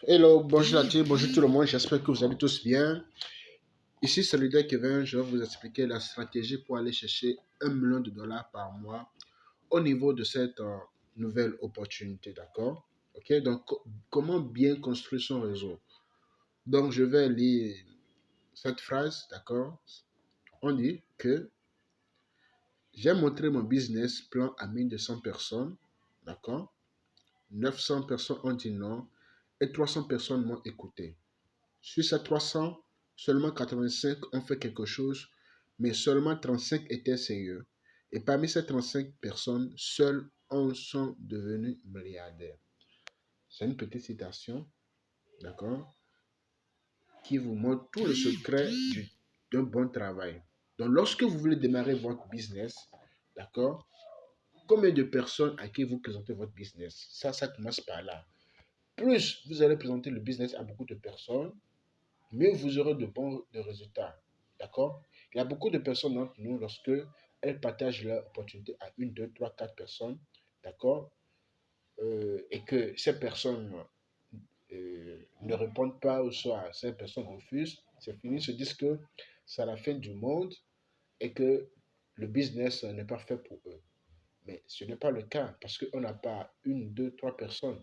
Hello, bonjour à tous, bonjour tout le monde, j'espère que vous allez tous bien. Ici, c'est le leader Kevin, je vais vous expliquer la stratégie pour aller chercher 1 million de dollars par mois au niveau de cette nouvelle opportunité, d'accord? Ok, donc comment bien construire son réseau? Donc, je vais lire cette phrase, d'accord? On dit que j'ai montré mon business plan à 1200 personnes, d'accord? 900 personnes ont dit non et 300 personnes m'ont écouté. Sur ces 300, seulement 85 ont fait quelque chose, mais seulement 35 étaient sérieux. Et parmi ces 35 personnes, seuls 11 sont devenus milliardaires. C'est une petite citation, d'accord, qui vous montre tout le secret d'un bon travail. Donc, lorsque vous voulez démarrer votre business, d'accord, combien de personnes à qui vous présentez votre business? Ça commence par là. Plus vous allez présenter le business à beaucoup de personnes, mieux vous aurez de résultats. D'accord? Il y a beaucoup de personnes d'entre nous, lorsque elles partagent leur opportunité à une, deux, trois, quatre personnes, d'accord? Et que ces personnes ne répondent pas ou soit ces personnes refusent, c'est fini, ils se disent que c'est la fin du monde et que le business n'est pas fait pour eux. Mais ce n'est pas le cas parce qu'on n'a pas une, deux, trois personnes.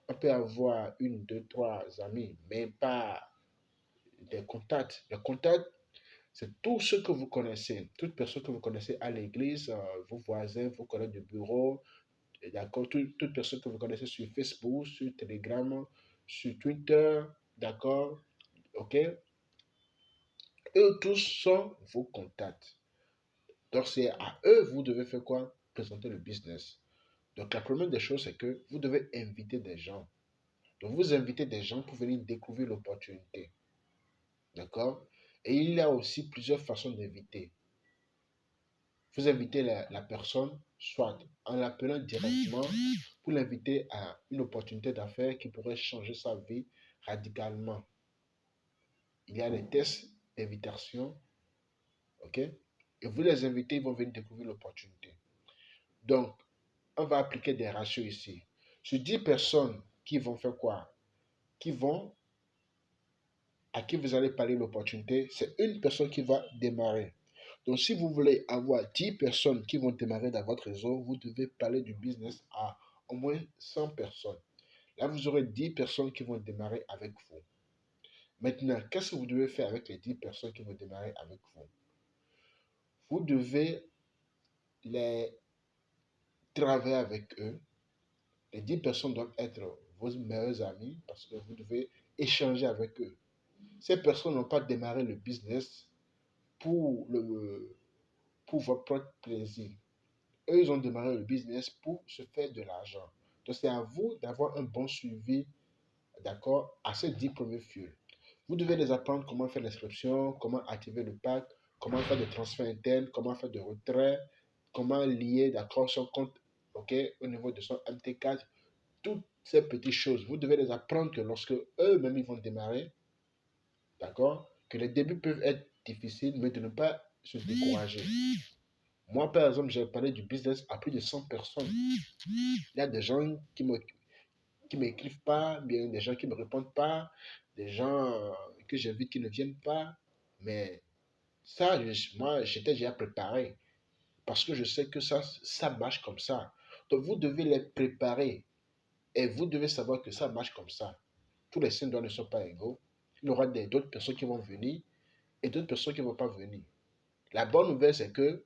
On peut avoir une, deux, trois amis, mais pas des contacts. Les contacts, c'est tous ceux que vous connaissez, toute personne que vous connaissez à l'église, vos voisins, vos collègues de bureau, d'accord, toute personne que vous connaissez sur Facebook, sur Telegram, sur Twitter, d'accord, ok, eux tous sont vos contacts. Donc c'est à eux, vous devez faire quoi? Présenter le business. Donc la première des choses, c'est que vous devez inviter des gens. Donc vous invitez des gens pour venir découvrir l'opportunité, d'accord? Et il y a aussi plusieurs façons d'inviter. Vous invitez la personne, soit en l'appelant directement pour l'inviter à une opportunité d'affaires qui pourrait changer sa vie radicalement. Il y a des tests d'invitation, ok? Et vous les invitez, ils vont venir découvrir l'opportunité. Donc, on va appliquer des ratios ici. Sur 10 personnes qui vont faire quoi? Qui vont, à qui vous allez parler de l'opportunité, c'est une personne qui va démarrer. Donc, si vous voulez avoir 10 personnes qui vont démarrer dans votre réseau, vous devez parler du business à au moins 100 personnes. Là, vous aurez 10 personnes qui vont démarrer avec vous. Maintenant, qu'est-ce que vous devez faire avec les 10 personnes qui vont démarrer avec vous? Vous devez les travailler avec eux. Les 10 personnes doivent être vos meilleurs amis parce que vous devez échanger avec eux. Ces personnes n'ont pas démarré le business pour, pour votre propre plaisir. Eux, ils ont démarré le business pour se faire de l'argent. Donc, c'est à vous d'avoir un bon suivi, d'accord, à ces 10 premiers fuels. Vous devez les apprendre comment faire l'inscription, comment activer le pack, comment faire des transferts internes, comment faire des retraits, comment lier, d'accord, son compte, ok, au niveau de son MT4. Toutes ces petites choses, vous devez les apprendre que lorsque eux-mêmes ils vont démarrer, d'accord, que les débuts peuvent être difficiles, mais de ne pas se décourager. Moi, par exemple, j'ai parlé du business à plus de 100 personnes. Il y a des gens qui m'écrivent pas, bien des gens qui me répondent pas, des gens que j'invite qui ne viennent pas. Mais ça, moi, j'étais déjà préparé parce que je sais que ça marche comme ça. Donc, vous devez les préparer et vous devez savoir que ça marche comme ça. Tous les syndromes ne sont pas égaux. Il y aura d'autres personnes qui vont venir et d'autres personnes qui ne vont pas venir. La bonne nouvelle, c'est que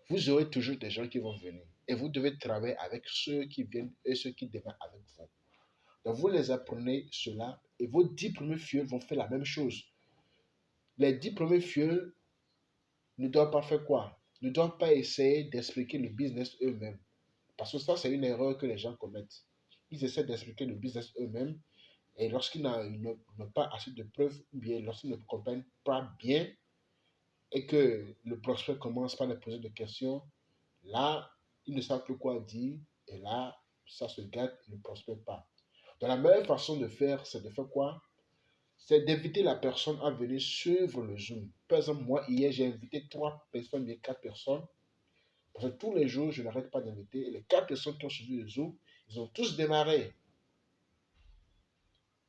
vous aurez toujours des gens qui vont venir. Et vous devez travailler avec ceux qui viennent et ceux qui démarrent avec vous. Donc, vous les apprenez cela et vos 10 premiers fioles vont faire la même chose. Les 10 premiers fioles ne doivent pas faire quoi? Ne doivent pas essayer d'expliquer le business eux-mêmes. Parce que ça, c'est une erreur que les gens commettent. Ils essaient d'expliquer le business eux-mêmes et lorsqu'ils n'ont pas assez de preuves, ou bien lorsqu'ils ne comprennent pas bien et que le prospect commence par les poser des questions, là, ils ne savent plus quoi dire et là, ça se gâte, ils ne prospèrent pas. Donc, la meilleure façon de faire, c'est de faire quoi? C'est d'inviter la personne à venir suivre le Zoom. Par exemple, moi, hier, j'ai invité 3 personnes, bien 4 personnes. Parce que tous les jours, je n'arrête pas d'inviter. Et les 4 personnes qui ont suivi le Zoom, ils ont tous démarré.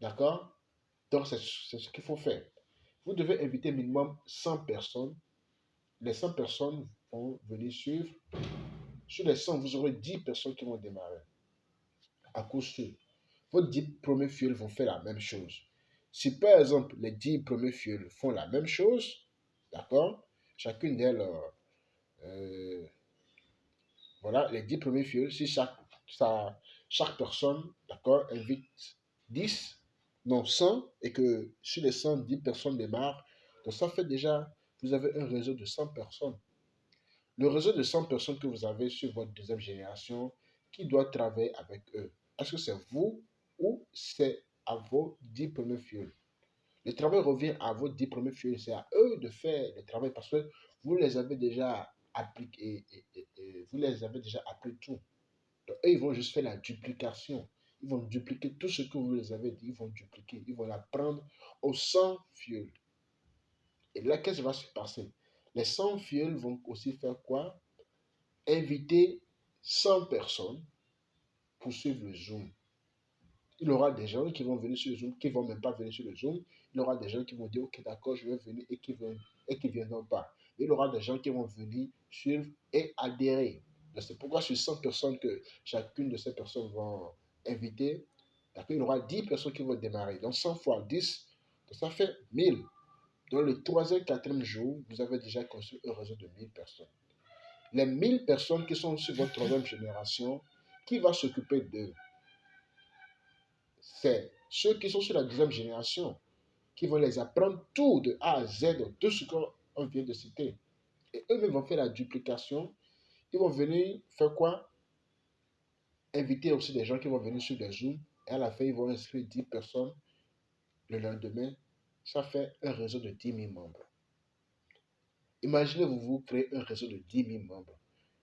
D'accord? Donc, c'est ce qu'il faut faire. Vous devez inviter minimum 100 personnes. Les 100 personnes vont venir suivre. Sur les 100, vous aurez 10 personnes qui vont démarrer. À coup sûr. Vos 10 premiers fioles vont faire la même chose. Si par exemple, les 10 premiers fioles font la même chose, d'accord? Chacune d'elles, voilà, les 10 premiers fioles, si chaque personne, d'accord, invite 10, non 100, et que sur les 100, 10 personnes démarrent, donc ça fait déjà, vous avez un réseau de 100 personnes. Le réseau de 100 personnes que vous avez sur votre deuxième génération, qui doit travailler avec eux? Est-ce que c'est vous ou c'est à vos 10 premiers fioles? Le travail revient à vos 10 premiers fioles, c'est à eux de faire le travail parce que vous les avez déjà appliqués et vous les avez déjà appris tout. Donc, eux, ils vont juste faire la duplication. Ils vont dupliquer tout ce que vous les avez dit. Ils vont dupliquer. Ils vont l'apprendre aux 100 fioles. Et là, qu'est-ce qui va se passer? Les 100 fioles vont aussi faire quoi? Inviter 100 personnes pour suivre le Zoom. Il y aura des gens qui vont venir sur le Zoom, qui ne vont même pas venir sur le Zoom. Il y aura des gens qui vont dire, ok, d'accord, je vais venir et qui ne viendront pas. Il y aura des gens qui vont venir suivre et adhérer. C'est pourquoi sur 100 personnes que chacune de ces personnes vont inviter, il y aura 10 personnes qui vont démarrer. Donc 100 fois 10, ça fait 1000. Dans le troisième, quatrième jour, vous avez déjà construit un réseau de 1000 personnes. Les 1000 personnes qui sont sur votre troisième génération, qui va s'occuper d'eux? C'est ceux qui sont sur la deuxième génération qui vont les apprendre tout de A à Z, tout ce qu'on vient de citer. Et eux-mêmes vont faire la duplication. Ils vont venir faire quoi? Inviter aussi des gens qui vont venir sur des Zoom. Et à la fin, ils vont inscrire 10 personnes le lendemain. Ça fait un réseau de 10 000 membres. Imaginez, vous créez un réseau de 10 000 membres.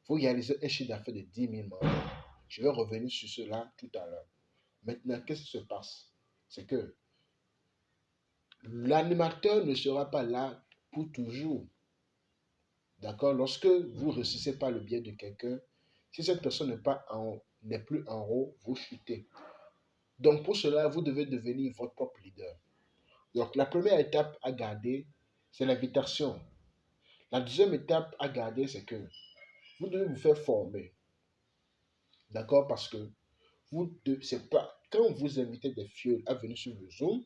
Vous réalisez un chiffre d'affaires de 10 000 membres. Je vais revenir sur cela tout à l'heure. Maintenant, qu'est-ce qui se passe? C'est que l'animateur ne sera pas là pour toujours. D'accord? Lorsque vous ne réussissez pas le bien de quelqu'un, si cette personne n'est plus en haut, vous chutez. Donc pour cela, vous devez devenir votre propre leader. Donc la première étape à garder, c'est l'invitation. La deuxième étape à garder, c'est que vous devez vous faire former. D'accord? Parce que c'est pas, quand vous invitez des fioles à venir sur le Zoom,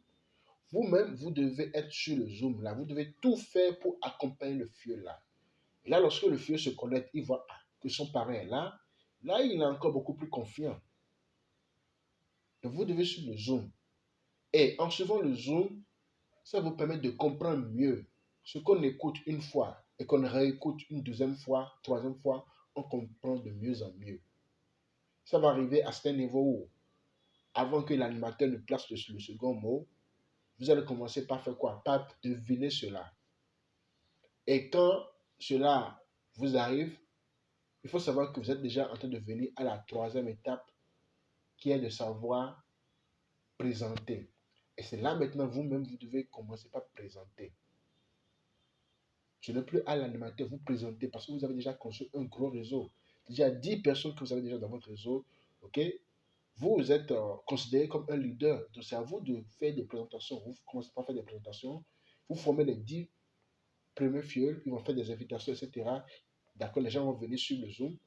vous-même, vous devez être sur le Zoom là. Vous devez tout faire pour accompagner le fiole là. Et là, lorsque le fiole se connecte, il voit que son parrain est là. Là, il est encore beaucoup plus confiant. Donc, vous devez suivre le Zoom. Et en suivant le Zoom, ça vous permet de comprendre mieux ce qu'on écoute une fois et qu'on réécoute une deuxième fois, troisième fois, on comprend de mieux en mieux. Ça va arriver à ce niveau où, avant que l'animateur ne place le second mot, vous allez commencer par faire quoi? Par deviner cela. Et quand cela vous arrive, il faut savoir que vous êtes déjà en train de venir à la troisième étape qui est de savoir présenter. Et c'est là maintenant, vous-même, vous devez commencer par présenter. Ce n'est plus à l'animateur, vous présenter parce que vous avez déjà construit un gros réseau. Déjà 10 personnes que vous avez déjà dans votre réseau, ok? Vous êtes considéré comme un leader. Donc c'est à vous de faire des présentations. Vous commencez par faire des présentations. Vous formez les 10 premiers fioles, ils vont faire des invitations, etc. D'accord, les gens vont venir sur le Zoom.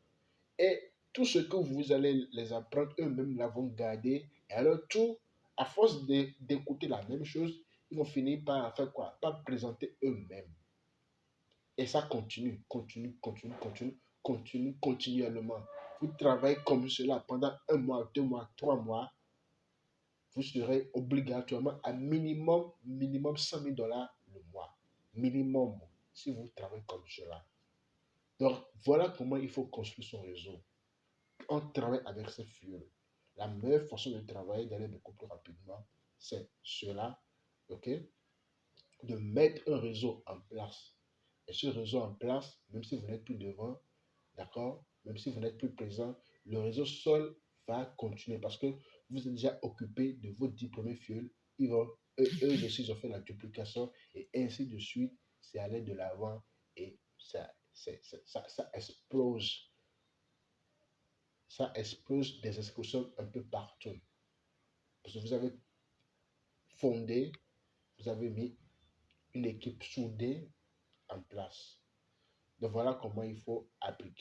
Et tout ce que vous allez les apprendre, eux-mêmes l'avont gardé. Et alors, tout, à force d'écouter la même chose, ils vont finir par faire quoi? Par présenter eux-mêmes. Et ça continue continuellement. Vous travaillez comme cela pendant un mois, 2 mois, 3 mois. Vous serez obligatoirement à minimum 100 000 dollars le mois. Minimum, si vous travaillez comme cela. Donc, voilà comment il faut construire son réseau. On travaille avec ces fioles. La meilleure façon de travailler, d'aller beaucoup plus rapidement, c'est cela, ok? De mettre un réseau en place. Et ce réseau en place, même si vous n'êtes plus devant, d'accord? Même si vous n'êtes plus présent, le réseau seul va continuer parce que vous êtes déjà occupé de vos diplômés fioles. Eux aussi, ils ont fait la duplication et ainsi de suite. C'est aller de l'avant et ça explose. Ça explose des explosions un peu partout. Parce que vous avez fondé, vous avez mis une équipe soudée en place. Donc voilà comment il faut appliquer